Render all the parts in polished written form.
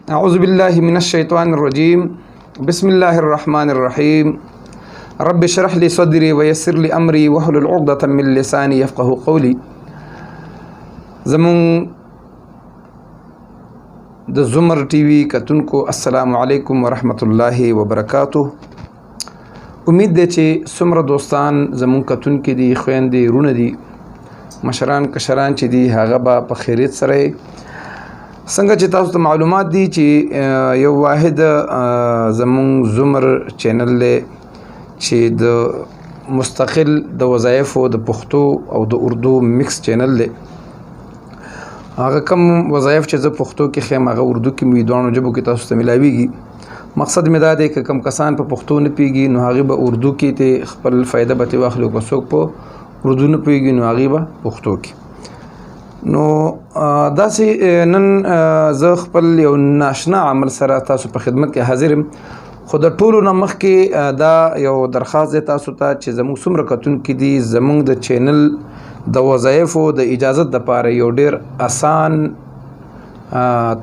أعوذ بالله من الشيطان الرجيم بسم الله الرحمن الرحيم رب اشرح لي صدري ويسر لي أمري واحلل عقدة من لساني يفقهوا قولي. زمون د زمر ټي وي کتونکو السلام علیکم ورحمت الله وبرکاته. امید ده چې څومره دوستان زمون کتونکو دي، خويندې رونه دي، مشران کشران چې دي هغه به په خیریت سره څنګه چې تاسو ته معلومات دي چې یو واحد زمون زمر چینل له چې د مستقل د وظایفو د پښتو او د اردو مکس چینل له هغه کم وظایف چې زه پښتو کې خیم هغه اردو کې مې دوه جبو کې تاسو ته ملاويږي. مقصد مې دا دی چې کم کسان په پښتو نه پیږي نو هغه به اردو کې ته خپل فائدہ به واخلو، کو څوک په اردو نه پیږي نو هغه به پښتو کې. نو داسې نن زه خپل یو ناشنا عمل سره تاسو په خدمت کې حاضرم. خو د ټولو نه مخکې دا یو درخواست دی تاسو ته چې زموږ څومره کتونکي دي زموږ د چینل د وظایفو د اجازت لپاره یو ډیر آسان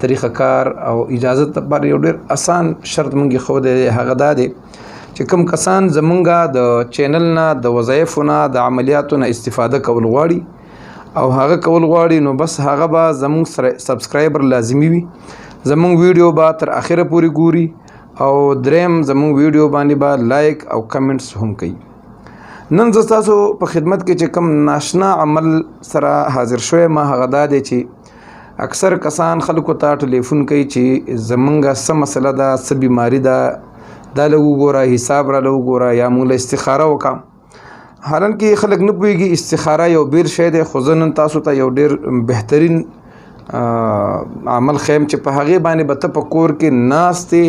طریقه کار او اجازت لپاره یو ډیر آسان شرط مونږ خو د هغه دادي چې کوم کسان زمونږه د چینل نه د وظایفو نه د عملیاتو نه استفاده کول غواړي او هغه کول غواړي نو بس هغه به زمونږ سبسکرایبر لازمي وي، زمونږ ویډیو به تر اخره پورې ګوري او دریم زمونږ ویډیو باندې به لایک او کمنټس هم کوي. نن زه تاسو په خدمت کې چې کوم ناشنا عمل سره حاضر شوی ما هغه دا دی چې اکثر کسان خلکو ته ټلیفون کوي چې زمونږه څه مسله ده، څه بیماری ده، دا له وګوره، حساب را له وګوره یا موږ له استخاره وکړه. حالانکه خلک نه پوهېږي استخاره یو بیر شی دی، خو زه نن تاسو ته یو ډیر بهترین عمل خیم چې په هغې باندې به ته په کور کې ناستې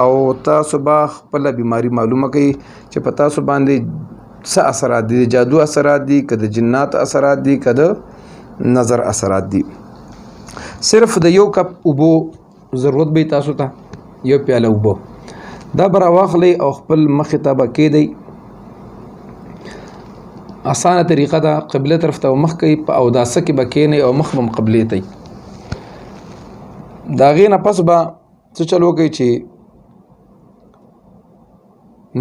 او تاسو به خپله بیماری معلومه کوي چې په تاسو باندې څه اثرات دي، جادو اثرات دي، که د جنات اثرات دي، که د نظر اثرات دي. صرف د یو کپ اوبو ضرورت به تاسو ته، یو پیاله اوبو دا به راواخلئ او خپل مخې ته به کېدئ. اسانه طریقه ده، قبله طرف ته مخ کوئ، په اوداسه کې به کښېنئ او مخ به قبلې ته. د هغې نه پس به څه چل وکئ چې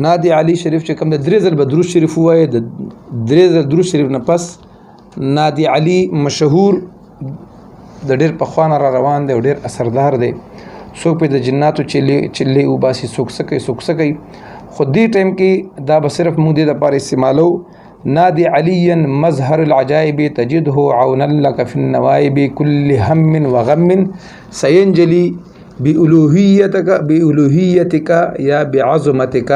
نادي علي شریف چې کوم د 3 ځل به درود شریف ووایي، د 3 ځل درود شریف نه پس نادي علي مشهور د ډېر پخوانه را روان دی او ډېر اثردار دی. څوک پې د جناتو چلې وباسي، څوک څه کوي څوک څه کوي، خو دې ټایم کې دا به صرف موږ دې دپاره استعمالو. نادي عليا مظهر العجائب تجده عونا لك في النوائب كل هم وغم سينجلي بألوهيتك يا بعظمتك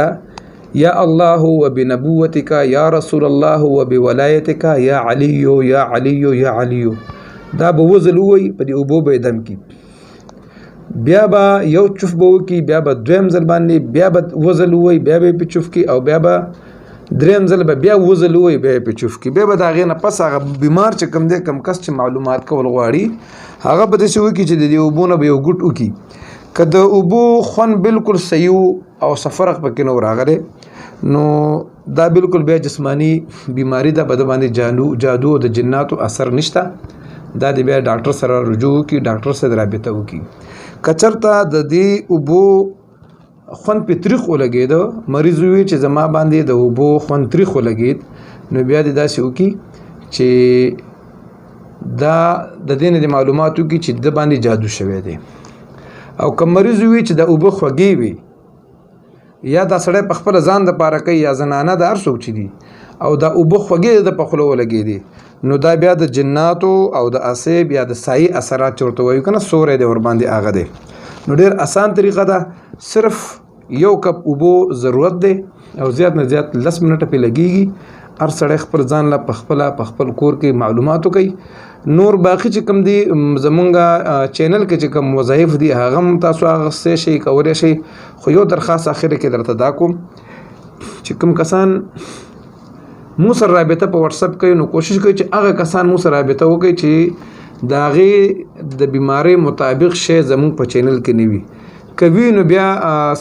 يا الله وبنبوتك يا رسول الله وبولايتك يا علي يا علي يا علي. دا به وزل ووي په دې اوبو به دم کی، بیا به یو چوف به وکي، بیا به دویم ځل باندې بیا به وزل ووي، بیا به په چوف کی او بیا به دریم ځل به بیا وزل ووي، بیا په چوف کی. بیا به د هغې نه پس هغه بیمار چې کم دی کم کس چې معلومات کول غواړي هغه به داسې وکړي چې د دې اوبو نه به یو ګوټ وکړي. که د اوبو خوند بالکل صحیح او څه فرق پکې نه راغلی نو دا بالکل بیا جسمانی بیماری ده، به د باندې جادو او د جناتو اثر نشته. دا د بیا ډاکټر سره رجوع وکړي، ډاکټر سره رابطه وکړي. که چېرته د دې اوبو خوند پې تریخ ولګېده، مریض ووي چې زما باندې د اوبو خوند تریخ ولګېد، نو بیا دې داسې وکړي چې دا د دې نه د معلومات وکړي چې د باندې جادو شوی دی. او که مریض وي چې د اوبه خوږې وي یا دا سړی په خپله ځان دپاره کوي یا زنانه د هر څوک چې دي او دا اوبه خوږې د په خوله ولګېدې نو دا بیا د جناتو او د اسیب یا د سایي اثرات چې ورته وایو که نه سوری دی ورباندې هغه دی. نو ډېر اسان طریقه ده، صرف یو کپ اوبو ضرورت دی او زیات نه زیات 10 منټه پې لګېږي. هر سړی خپل ځان له په خپل کور کې معلومات وکوي. نور باقي چې کوم دي زمونږه چینل کې چې کوم وظایف دي هغه هم تاسو اخیستی شئ، کولی شئ. خو یو درخواست اخره کې درته دا کوم چې کوم کسان مو سره رابطه په واتساپ کوي نو کوشش کوي چې هغه کسان مو سره رابطه وکړي چې د هغې د بیمارۍ مطابق شی زمونږ په چینل کې نه وي. که وي نو بیا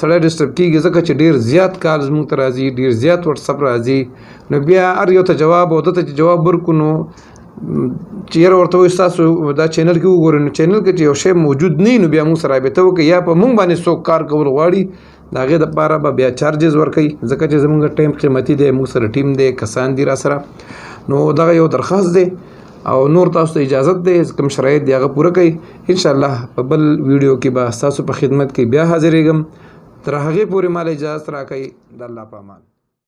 سړی ډسټرب کېږي، ځکه چې ډېر زیات کال زمونږ ته راځي، ډېر زیات واتساپ راځي، نو بیا هر یو ته جواب او ده ته چې جواب ورکړو نو چیرې ورته وایي تاسو دا چینل کې وګورئ نو چینل کې چې یو شی موجود نه وي نو بیا موږ سره رابطه وکړئ یا په موږ باندې څوک کار کول غواړي د هغې دپاره به بیا چارجز ورکوي ځکه چې زموږ ټایم قیمتي دی موږ سره ټیم دی کسان دي را سره نو دغه یو درخواست دی او نور تاسو ته اجازت دی کوم شرایط دی هغه پوره کړئ انشاءالله په بل ویډیو کې به ستاسو په خدمت کې بیا حاضرېږم تر هغې پورې مال اجازت راکړئ د الله په امان